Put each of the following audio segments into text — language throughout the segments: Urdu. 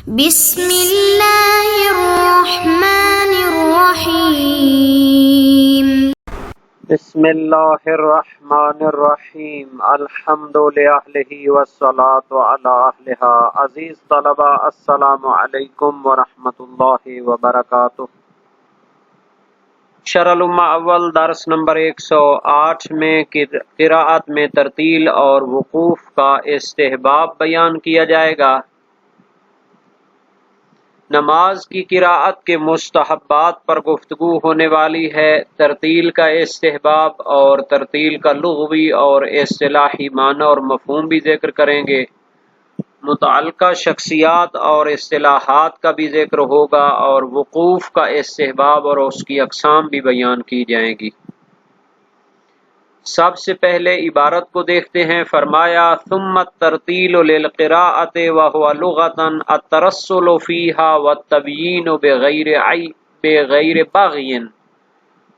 بسم اللہ الرحمن الرحیم۔ بسم اللہ الرحمن الرحیم۔ الحمد للہ والصلاة علی اہلہا۔ عزیز طلبہ، السلام علیکم ورحمۃ اللہ وبرکاتہ۔ شرح الامہ اول درس نمبر 108 میں قراءت میں ترتیل اور وقوف کا استحباب بیان کیا جائے گا۔ نماز کی قراءت کے مستحبات پر گفتگو ہونے والی ہے۔ ترتیل کا استحباب اور ترتیل کا لغوی اور اصطلاحی معنی اور مفہوم بھی ذکر کریں گے۔ متعلقہ شخصیات اور اصطلاحات کا بھی ذکر ہوگا اور وقوف کا استحباب اور اس کی اقسام بھی بیان کی جائیں گی۔ سب سے پہلے عبارت کو دیکھتے ہیں۔ فرمایا ثم الترتیل للقراءۃ وهو لغۃ الترسل فيها والتبیین بغیر بغی،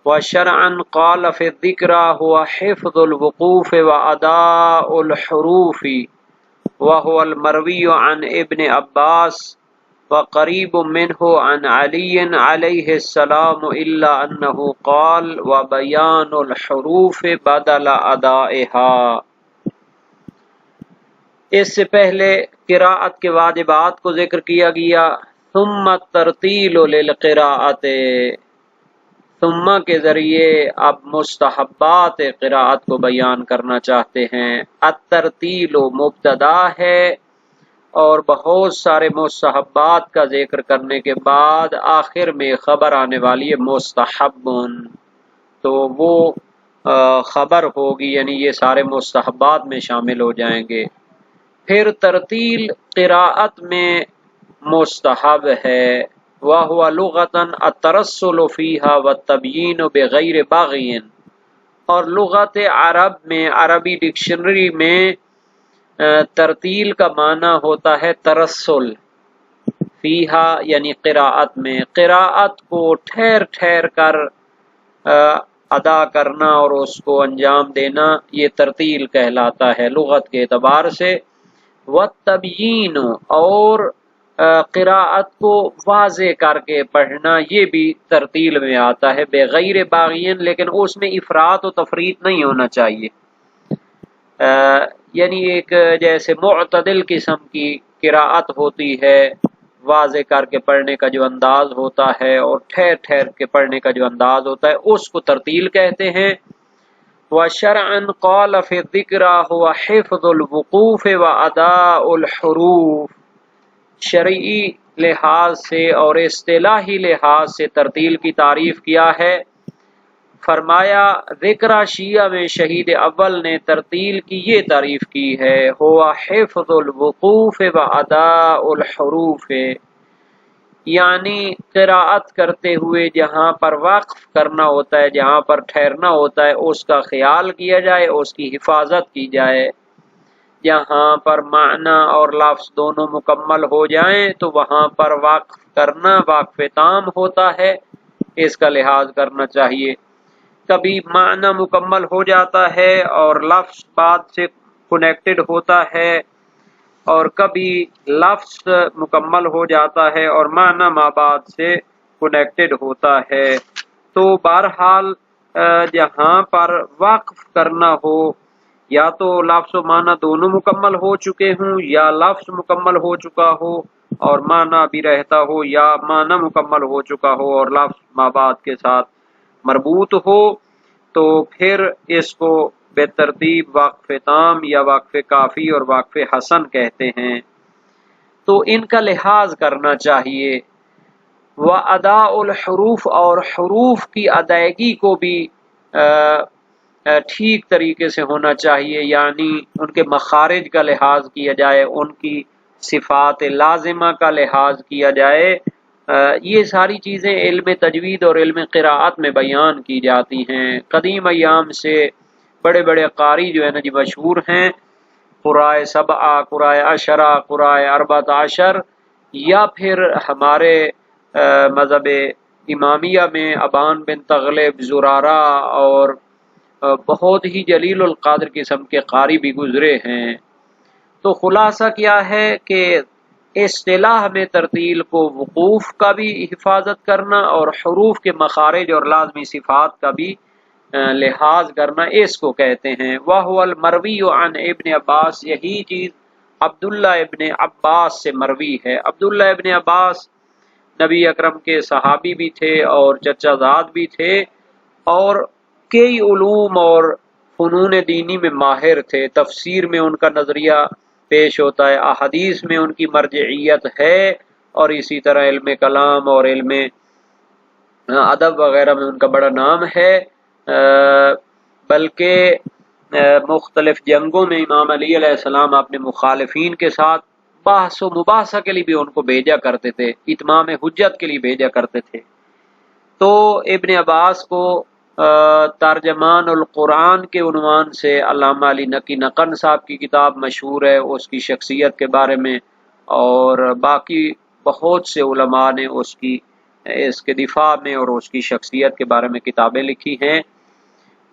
وشرعا قال في الذکر هو حفظ الوقوف واداء الحروف، وهو المروی عن ابن عباس وقریب منه عن علی علیہ السلام الا انه قال وبیان الحروف بدل ادائها۔ اس سے پہلے قراءت کے واجبات کو ذکر کیا گیا۔ ثم الترتیل للقراءۃ، ثم کے ذریعے اب مستحبات قراءت کو بیان کرنا چاہتے ہیں۔ الترتیل مبتدا ہے اور بہت سارے مستحبات کا ذکر کرنے کے بعد آخر میں خبر آنے والی ہے مستحب، تو وہ خبر ہوگی، یعنی یہ سارے مستحبات میں شامل ہو جائیں گے۔ پھر ترتیل قراءت میں مستحب ہے۔ وَهُوَ لُغَةً التَّرَسُّلُ فِيهَا وَالتَّبْيِينُ بِغَيْرِ بَغْيٍ، اور لغت عرب میں، عربی ڈکشنری میں ترتیل کا معنی ہوتا ہے ترسل، فیہا یعنی قراءت میں، قراءت کو ٹھہر ٹھہر کر ادا کرنا اور اس کو انجام دینا، یہ ترتیل کہلاتا ہے لغت کے اعتبار سے۔ والتبیین، اور قراءت کو واضح کر کے پڑھنا، یہ بھی ترتیل میں آتا ہے، بغیر باغین، لیکن اس میں افراط و تفریط نہیں ہونا چاہیے، یعنی ایک جیسے معتدل قسم کی قراءت ہوتی ہے، واضح کر کے پڑھنے کا جو انداز ہوتا ہے اور ٹھہر ٹھہر کے پڑھنے کا جو انداز ہوتا ہے، اس کو ترتیل کہتے ہیں۔ وَشَرْعًا قَالَ فِي الذِّكْرِ هُوَ حِفْظُ الْوُقُوفِ وَأَدَاءُ الْحُرُوفِ، شرعی لحاظ سے اور اصطلاحی لحاظ سے ترتیل کی تعریف کیا ہے۔ فرمایا ذکر شیعہ میں شہید اول نے ترتیل کی یہ تعریف کی ہے، هو حفظ الوقوف واداء الحروف، یعنی قراءت کرتے ہوئے جہاں پر وقف کرنا ہوتا ہے، جہاں پر ٹھہرنا ہوتا ہے، اس کا خیال کیا جائے، اس کی حفاظت کی جائے۔ جہاں پر معنی اور لفظ دونوں مکمل ہو جائیں تو وہاں پر وقف کرنا وقف تام ہوتا ہے، اس کا لحاظ کرنا چاہیے۔ کبھی معنی مکمل ہو جاتا ہے اور لفظ بعد سے کنیکٹڈ ہوتا ہے، اور کبھی لفظ مکمل ہو جاتا ہے اور معنی ما بعد سے کنیکٹڈ ہوتا ہے۔ تو بہرحال جہاں پر وقف کرنا ہو، یا تو لفظ و معنی دونوں مکمل ہو چکے ہوں، یا لفظ مکمل ہو چکا ہو اور معنی بھی رہتا ہو، یا معنی مکمل ہو چکا ہو اور لفظ ما بعد کے ساتھ مربوط ہو، تو پھر اس کو بے ترتیب وقف تام یا وقف کافی اور وقف حسن کہتے ہیں، تو ان کا لحاظ کرنا چاہیے۔ وَأَدَاءُ الْحُرُوفِ، اور حروف کی ادائیگی کو بھی ٹھیک طریقے سے ہونا چاہیے، یعنی ان کے مخارج کا لحاظ کیا جائے، ان کی صفات لازمہ کا لحاظ کیا جائے۔ یہ ساری چیزیں علم تجوید اور علم قراءت میں بیان کی جاتی ہیں۔ قدیم ایام سے بڑے بڑے قاری جو ہے نا جی مشہور ہیں، قرائے سبعہ، قرائے عشرہ، قرائے اربعۃ عشر، یا پھر ہمارے مذہب امامیہ میں ابان بن تغلب، زرارہ اور بہت ہی جلیل القدر قسم کے قاری بھی گزرے ہیں۔ تو خلاصہ کیا ہے کہ اصطلاح میں ترتیل کو وقوف کا بھی حفاظت کرنا اور حروف کے مخارج اور لازمی صفات کا بھی لحاظ کرنا، اس کو کہتے ہیں۔ وَهُوَ الْمَرْوِيُّ عَنْ ابن عباس، یہی چیز عبداللہ ابن عباس سے مروی ہے۔ عبداللہ ابن عباس نبی اکرم کے صحابی بھی تھے اور چچا زاد بھی تھے، اور کئی علوم اور فنون دینی میں ماہر تھے۔ تفسیر میں ان کا نظریہ پیش ہوتا ہے، احادیث میں ان کی مرجعیت ہے، اور اسی طرح علم کلام اور علم ادب وغیرہ میں ان کا بڑا نام ہے۔ بلکہ مختلف جنگوں میں امام علی علیہ السلام اپنے مخالفین کے ساتھ بحث و مباحثہ کے لیے بھی ان کو بھیجا کرتے تھے، اتمام حجت کے لیے بھیجا کرتے تھے۔ تو ابن عباس کو ترجمان القرآن کے عنوان سے علامہ علی نقی نقن صاحب کی کتاب مشہور ہے اس کی شخصیت کے بارے میں، اور باقی بہت سے علماء نے اس کے دفاع میں اور اس کی شخصیت کے بارے میں کتابیں لکھی ہیں۔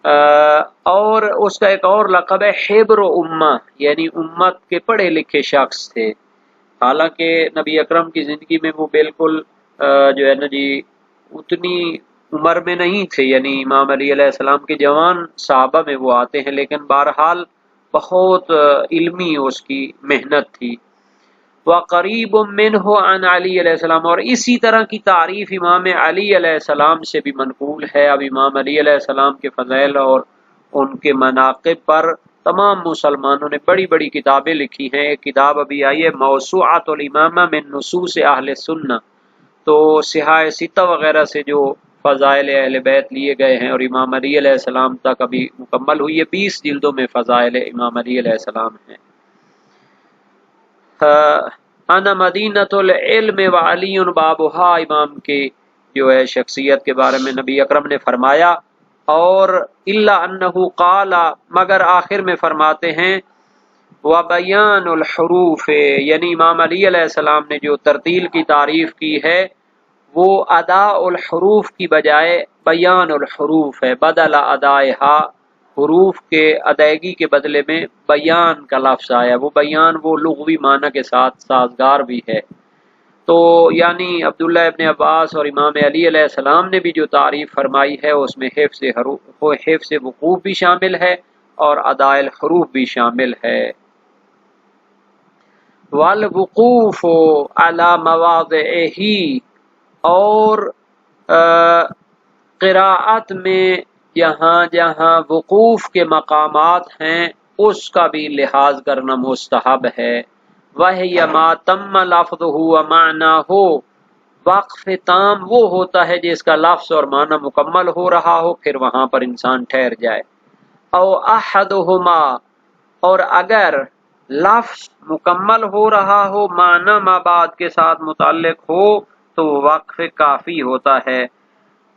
اور اس کا ایک اور لقب ہے حبر و امہ، یعنی امت کے پڑھے لکھے شخص تھے۔ حالانکہ نبی اکرم کی زندگی میں وہ بالکل جو ہے نا جی اتنی عمر میں نہیں تھے، یعنی امام علی علیہ السلام کے جوان صحابہ میں وہ آتے ہیں، لیکن بہرحال بہت علمی اس کی محنت تھی۔ وقریب منہ عن علی علیہ السلام، اور اسی طرح کی تعریف امام علی علیہ السلام سے بھی منقول ہے۔ اب امام علی علیہ السلام کے فضائل اور ان کے مناقب پر تمام مسلمانوں نے بڑی بڑی کتابیں لکھی ہیں۔ ایک کتاب ابھی آئی ہے موسوعۃ الامامہ من نصوص اہل سنہ، تو صحاح ستہ وغیرہ سے جو فضائل اہل بیت لیے گئے ہیں اور امام علی علیہ السلام تک ابھی مکمل ہوئی ہے، 20 جلدوں میں فضائل امام علی علیہ السلام ہیں۔ انا مدینۃ العلم وعلی بابھا، امام کی جو ہے شخصیت کے بارے میں نبی اکرم نے فرمایا، اور الا انہ قال، مگر آخر میں فرماتے ہیں وبیان الحروف، یعنی امام علی علیہ السلام نے جو ترتیل کی تعریف کی ہے وہ ادا الحروف کی بجائے بیان الحروف ہے، بدل ادائہا، حروف کے ادائیگی کے بدلے میں بیان کا لفظ آیا۔ وہ بیان وہ لغوی معنی کے ساتھ سازگار بھی ہے۔ تو یعنی عبداللہ ابن عباس اور امام علی علیہ السلام نے بھی جو تعریف فرمائی ہے اس میں حفظ وقوف بھی شامل ہے اور اداء الحروف بھی شامل ہے۔ والوقوف علی مواضعہ، اور قراءت میں جہاں جہاں وقوف کے مقامات ہیں اس کا بھی لحاظ کرنا مستحب ہے۔ وَهِيَ مَا تَمَّ لَفْظُهُ وَمَعْنَاهُ، وقف تام وہ ہوتا ہے جس کا لفظ اور معنی مکمل ہو رہا ہو، پھر وہاں پر انسان ٹھہر جائے۔ او احدهما، اور اگر لفظ مکمل ہو رہا ہو معنی ما بعد کے ساتھ متعلق ہو تو وقف کافی ہوتا ہے۔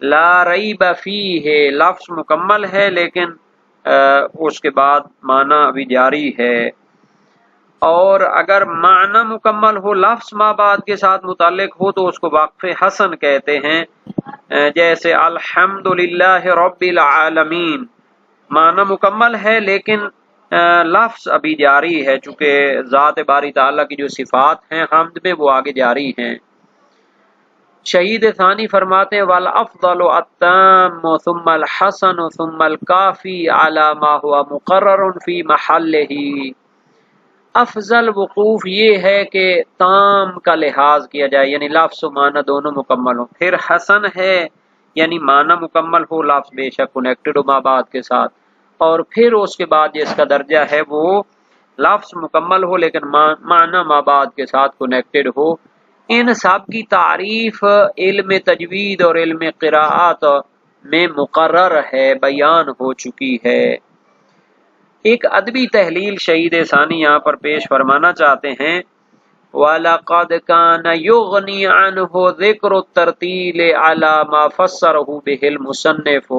لا ریب فیہ، لفظ مکمل ہے لیکن اس کے بعد معنی ابھی جاری ہے۔ اور اگر معنی مکمل ہو لفظ ما بعد کے ساتھ متعلق ہو تو اس کو وقف حسن کہتے ہیں، جیسے الحمدللہ رب العالمین، معنی مکمل ہے لیکن لفظ ابھی جاری ہے، چونکہ ذات باری تعالیٰ کی جو صفات ہیں حمد میں وہ آگے جاری ہیں۔ شہید ثانی فرماتے ہیں والافضل التام ثم الحسن ثم الکافی علی ما ہوا مقرر فی محلہ، افضل وقوف یہ ہے کہ تام کا لحاظ کیا جائے، یعنی لفظ و معنی دونوں مکمل ہوں، پھر حسن ہے یعنی معنی مکمل ہو، لفظ بے شک کنیکٹڈ ہو ما بعد کے ساتھ، اور پھر اس کے بعد جس کا درجہ ہے وہ لفظ مکمل ہو لیکن معنی ما بعد کے ساتھ کنیکٹڈ ہو۔ ان سب کی تعریف علم تجوید اور علم قراءات میں مقرر ہے، بیان ہو چکی ہے۔ ایک ادبی تحلیل شہید ثانی یہاں پر پیش فرمانا چاہتے ہیں، وَلَقَدْ كَانَ يُغْنِي عَنْهُ ذِكْرُ التَّرْتِيلِ عَلَى مَا فَسَّرَهُ بِهِ الْمُصَنِّفُ،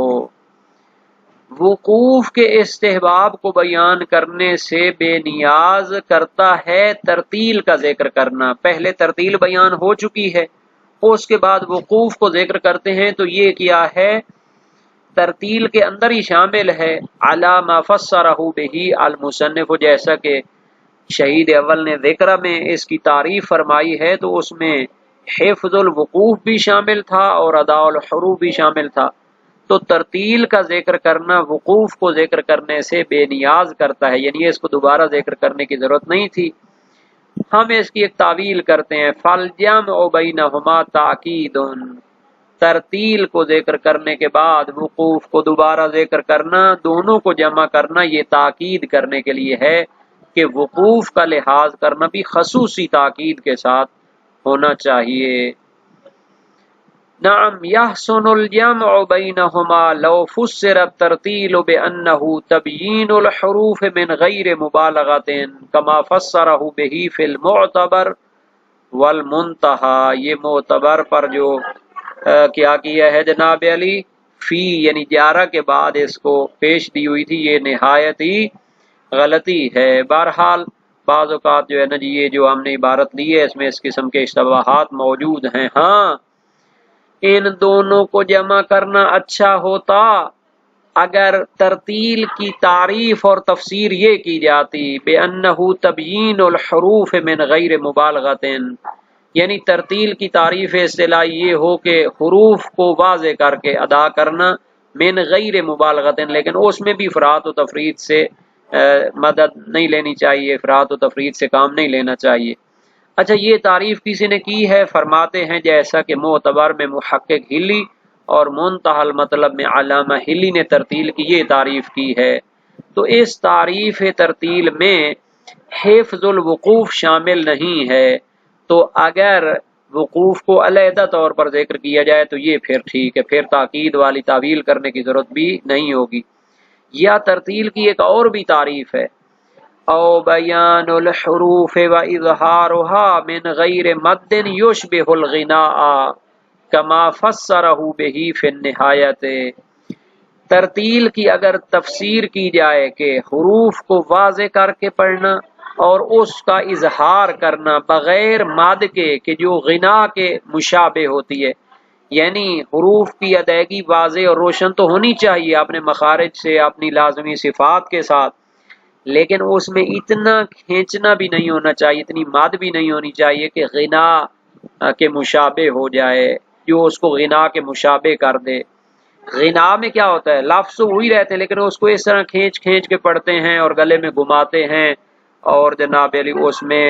وقوف کے استحباب کو بیان کرنے سے بے نیاز کرتا ہے ترتیل کا ذکر کرنا۔ پہلے ترتیل بیان ہو چکی ہے، اس کے بعد وقوف کو ذکر کرتے ہیں، تو یہ کیا ہے ترتیل کے اندر ہی شامل ہے، علی ما فسرہ بہ المصنف، جیسا کہ شہید اول نے ذکر میں اس کی تعریف فرمائی ہے تو اس میں حفظ الوقوف بھی شامل تھا اور ادا الحروف بھی شامل تھا، تو ترتیل کا ذکر کرنا وقوف کو ذکر کرنے سے بے نیاز کرتا ہے، یعنی اس کو دوبارہ ذکر کرنے کی ضرورت نہیں تھی۔ ہم اس کی ایک تعویل کرتے ہیں، فَالْجَمْعُ بَيْنَهُمَا تَأْکِیدٌ، ترتیل کو ذکر کرنے کے بعد وقوف کو دوبارہ ذکر کرنا، دونوں کو جمع کرنا یہ تاکید کرنے کے لیے ہے کہ وقوف کا لحاظ کرنا بھی خصوصی تاکید کے ساتھ ہونا چاہیے۔ نعم یحسن الجمع بینہما لو فسر الترتیل بأنہ تبیین الحروف من غیر مبالغۃ کما فسرہ بہ فی المعتبر والمنتہی، یہ معتبر پر جو کیا کیا ہے جناب علی، فی یعنی جارہ کے بعد اس کو پیش دی ہوئی تھی، یہ نہایت ہی غلطی ہے۔ بہرحال بعض اوقات جو ہے نا جی یہ جو ہم نے عبارت لی ہے اس میں اس قسم کے اشتباہات موجود ہیں۔ ہاں ان دونوں کو جمع کرنا اچھا ہوتا اگر ترتیل کی تعریف اور تفسیر یہ کی جاتی بِأَنَّهُ تَبْیِین الحروف من غیر مبالغۃ، یعنی ترتیل کی تعریف اصطلاحی یہ ہو کہ حروف کو واضح کر کے ادا کرنا من غیر مبالغۃ، لیکن اس میں بھی افراط و تفریط سے مدد نہیں لینی چاہیے، افراط و تفریط سے کام نہیں لینا چاہیے۔ اچھا یہ تعریف کسی نے کی ہے، فرماتے ہیں جیسا کہ معتبر میں محقق ہلی اور منتہی مطلب میں علامہ ہلی نے ترتیل کی یہ تعریف کی ہے، تو اس تعریف ترتیل میں حفظ الوقوف شامل نہیں ہے، تو اگر وقوف کو علیحدہ طور پر ذکر کیا جائے تو یہ پھر ٹھیک ہے، پھر تاکید والی تعویل کرنے کی ضرورت بھی نہیں ہوگی۔ یا ترتیل کی ایک اور بھی تعریف ہے، او بیان الحروف و اظہارها من غیر مد یشبہ الغناء کما فسرہ بہ فی النہایت، ترتیل کی اگر تفسیر کی جائے کہ حروف کو واضح کر کے پڑھنا اور اس کا اظہار کرنا بغیر مد کے کہ جو غنا کے مشابہ ہوتی ہے، یعنی حروف کی ادائیگی واضح اور روشن تو ہونی چاہیے اپنے مخارج سے اپنی لازمی صفات کے ساتھ، لیکن اس میں اتنا کھینچنا بھی نہیں ہونا چاہیے، اتنی مد بھی نہیں ہونی چاہیے کہ غنا کے مشابہ ہو جائے، جو اس کو غنا کے مشابہ کر دے۔ غنا میں کیا ہوتا ہے، لفظ وہی رہتے ہیں لیکن اس کو اس طرح کھینچ کھینچ کے پڑھتے ہیں اور گلے میں گھماتے ہیں اور جناب علی اس میں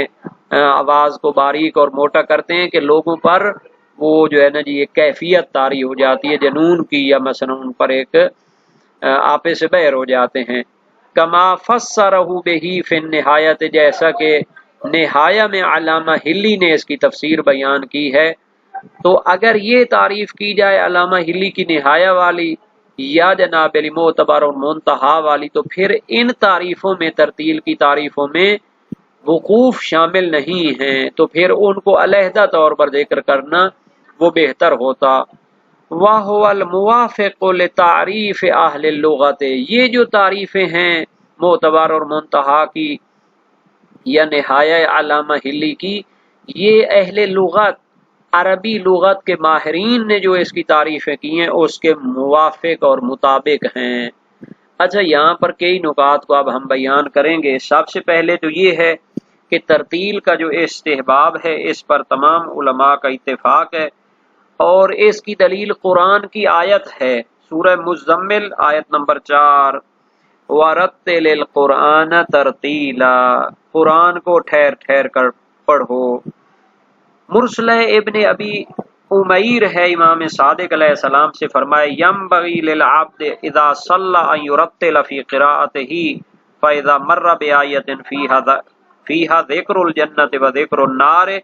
آواز کو باریک اور موٹا کرتے ہیں کہ لوگوں پر وہ جو ہے نا جی ایک کیفیت طاری ہو جاتی ہے جنون کی، یا مثلا ان پر ایک آپے سے بہر ہو جاتے ہیں۔ کما فسرہ بہ فی النہایت، جیسا کہ نہایہ میں علامہ ہلی نے اس کی تفسیر بیان کی ہے، تو اگر یہ تعریف کی جائے علامہ ہلی کی نہایہ والی یا جناب علی معتبر اور منتہا والی، تو پھر ان تعریفوں میں ترتیل کی تعریفوں میں وقوف شامل نہیں ہیں، تو پھر ان کو علیحدہ طور پر ذکر کرنا وہ بہتر ہوتا۔ وَهُوَ الْمُوَافِقُ لِتَعْرِيفِ أَهْلِ اللُّغَةِ، یہ جو تعریفیں ہیں معتبر اور منتہا کی یا نہایہ علامہ ہلی کی، یہ اہل لغت عربی لغت کے ماہرین نے جو اس کی تعریفیں کی ہیں اس کے موافق اور مطابق ہیں۔ اچھا یہاں پر کئی نکات کو اب ہم بیان کریں گے۔ سب سے پہلے تو یہ ہے کہ ترتیل کا جو استحباب ہے اس پر تمام علماء کا اتفاق ہے، اور اس کی دلیل قرآن کی آیت ہے، سورہ مزمل آیت نمبر 4، وَرَتِّلِ الْقُرْآنَ تَرْتِیلًا، قرآن کو ٹھہر ٹھہر کر پڑھو۔ مرسلہ ابن ابی امیر ہے امام صادق علیہ السلام سے فرمائے، يَنبَغِي لِلْعَبْدِ اِذَا صَلَّى أَن يُرَتِّلَ فِي قِرَاءَتِهِ فَإِذَا مَرَّ بِآيَةٍ فِيهَا ذِكْرُ الْجَنَّةِ وَذِكْرُ النَّارِ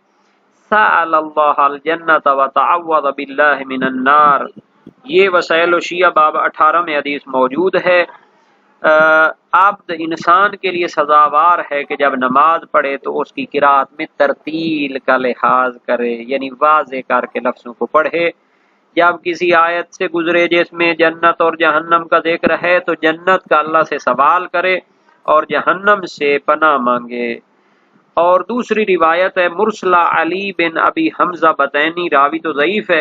سأل اللہ الجنت وتعوذ باللہ من النار، یہ وسائل الشیعہ باب 18 میں حدیث موجود ہے۔ عبد انسان کے لیے سزاوار ہے کہ جب نماز پڑھے تو اس کی قرات میں ترتیل کا لحاظ کرے، یعنی واضح کر کے لفظوں کو پڑھے۔ جب کسی آیت سے گزرے جس میں جنت اور جہنم کا ذکر ہے تو جنت کا اللہ سے سوال کرے اور جہنم سے پناہ مانگے۔ اور دوسری روایت ہے مرسلہ علی بن ابی حمزہ بطینی، راوی تو ضعیف ہے،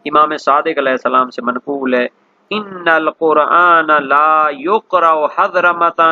امام صادق علیہ السلام سے منقول ہے، ان القرآن لا یقرأ حضرمتا